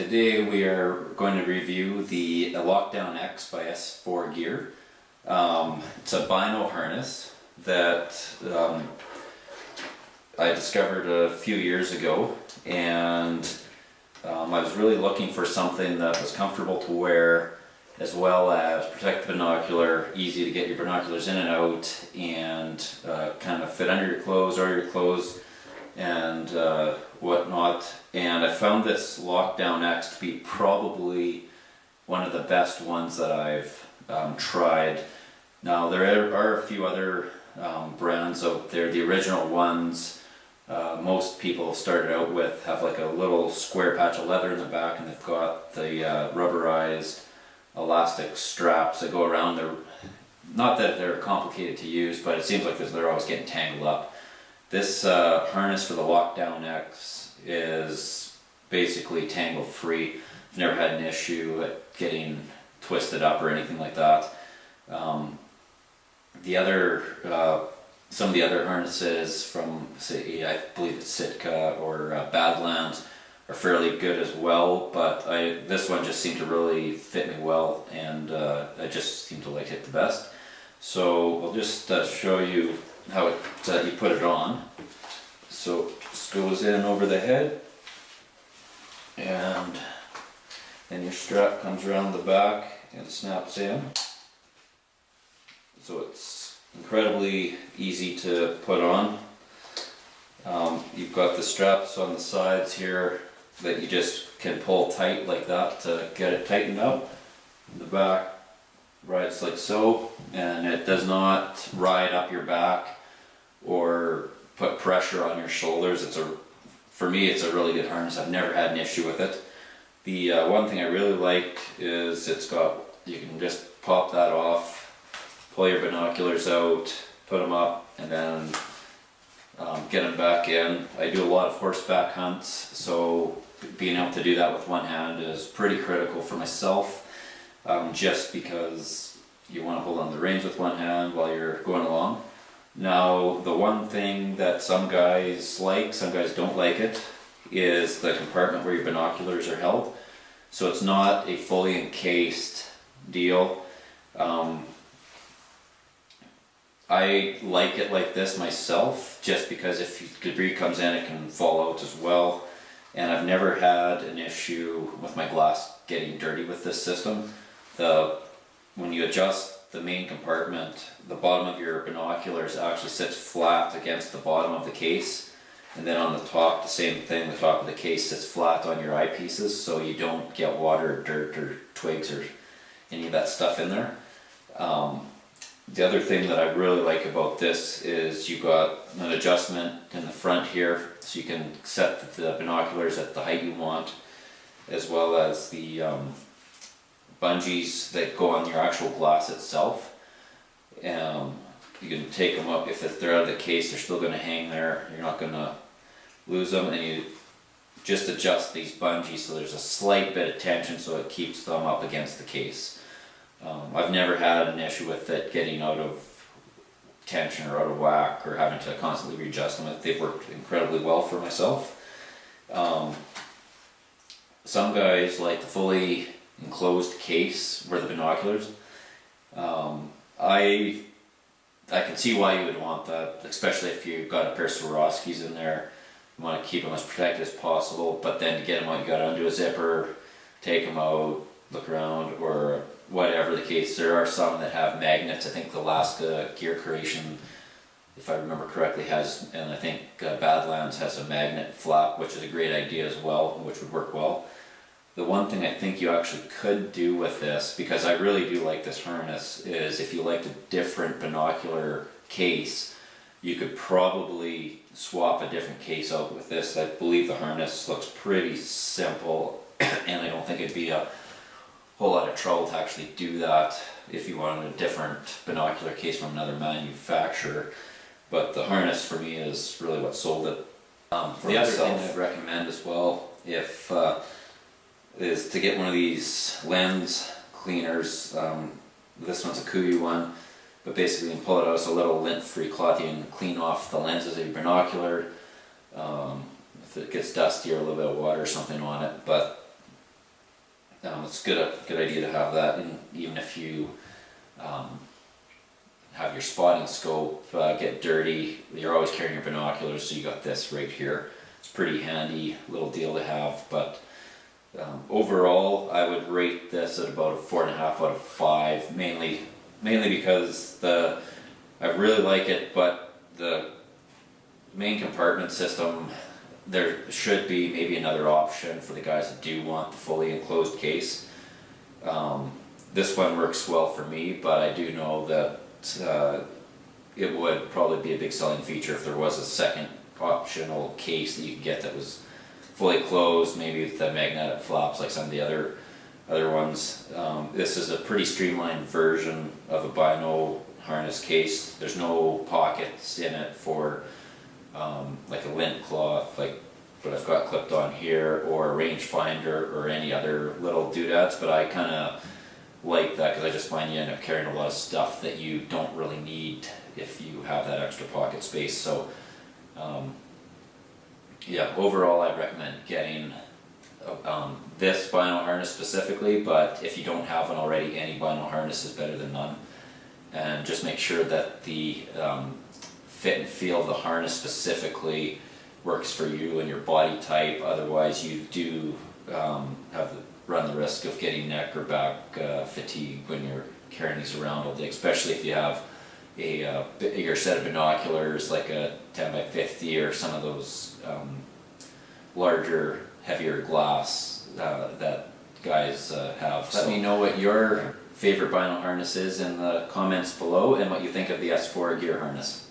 Today we are going to review the Lockdown X by S4 Gear. It's a Bino harness that I discovered a few years ago, and I was really looking for something that was comfortable to wear as well as protect the binocular, easy to get your binoculars in and out, and kind of fit under your clothes or your clothes and whatnot. And I found this Lockdown X to be probably one of the best ones that I've tried. Now there are a few other brands out there. The original ones most people started out with have like a little square patch of leather in the back, and they've got the rubberized elastic straps that go around there. Not that they're complicated to use, but it seems like they're always getting tangled up. This harness for the Lockdown X is basically tangle free. I've never had an issue at getting twisted up or anything like that. Some of the other harnesses from, say, I believe it's Sitka or Badlands are fairly good as well, but this one just seemed to really fit me well, and I just seem to like it the best. So I'll just show you how you put it on. So it just goes in over the head, and then your strap comes around the back and snaps in. So it's incredibly easy to put on. You've got the straps on the sides here that you just can pull tight like that to get it tightened up. The back rides like so, and it does not ride up your back or put pressure on your shoulders. For me, it's a really good harness. I've never had an issue with it. The one thing I really like is you can just pop that off, pull your binoculars out, put them up, and then get them back in. I do a lot of horseback hunts, so being able to do that with one hand is pretty critical for myself, just because you want to hold on the reins with one hand while you're going along. Now, the one thing that some guys like, some guys don't like it, is the compartment where your binoculars are held. So it's not a fully encased deal. I like it like this myself, just because if debris comes in, it can fall out as well. And I've never had an issue with my glass getting dirty with this system. When you adjust the main compartment, the bottom of your binoculars actually sits flat against the bottom of the case, and then on the top, the same thing, the top of the case sits flat on your eyepieces, so you don't get water or dirt or twigs or any of that stuff in there. The other thing that I really like about this is you've got an adjustment in the front here, so you can set the binoculars at the height you want, as well as the bungees that go on your actual glass itself. You can take them up. If they're out of the case, they're still going to hang there. You're not going to lose them, and you just adjust these bungees so there's a slight bit of tension so it keeps them up against the case. I've never had an issue with it getting out of tension or out of whack or having to constantly readjust them. They've worked incredibly well for myself. Some guys like the fully enclosed case where the binoculars. I can see why you would want that, especially if you've got a pair of Swarovskis in there. You want to keep them as protected as possible, but then to get them out, you got to undo a zipper, take them out, look around, or whatever the case. There are some that have magnets. I think the Alaska Gear Creation, if I remember correctly, has, and I think Badlands has a magnet flap, which is a great idea as well, which would work well. The one thing I think you actually could do with this, because I really do like this harness, is if you liked a different binocular case, you could probably swap a different case out with this. I believe the harness looks pretty simple, and I don't think it'd be a whole lot of trouble to actually do that if you wanted a different binocular case from another manufacturer. But the harness for me is really what sold it. The other thing I'd recommend as well, is to get one of these lens cleaners. This one's a Kuyu one, but basically you can pull it out. It's a little lint-free cloth. You can clean off the lenses of your binocular. If it gets dusty or a little bit of water or something on it, but it's a good idea to have that, and even if you have your spotting scope get dirty, you're always carrying your binoculars, so you got this right here. It's a pretty handy little deal to have, but overall I would rate this at about a 4.5 out of 5, mainly because I really like it, but the main compartment system, there should be maybe another option for the guys that do want the fully enclosed case. This one works well for me, but I do know that it would probably be a big selling feature if there was a second optional case that you could get that was fully closed, maybe with the magnetic flaps like some of the other ones. This is a pretty streamlined version of a Bino harness case. There's no pockets in it for like a lint cloth, like what I've got clipped on here, or a rangefinder or any other little doodads, but I kind of like that because I just find you end up carrying a lot of stuff that you don't really need if you have that extra pocket space. So yeah, overall I'd recommend getting this vinyl harness specifically, but if you don't have one already, any vinyl harness is better than none. And just make sure that the fit and feel of the harness specifically works for you and your body type. Otherwise you do run the risk of getting neck or back fatigue when you're carrying these around all day, especially if you have a bigger set of binoculars like a 10 by 50 or some of those larger, heavier glass that guys have. Let me know what your favorite vinyl harness is in the comments below and what you think of the S4 gear harness.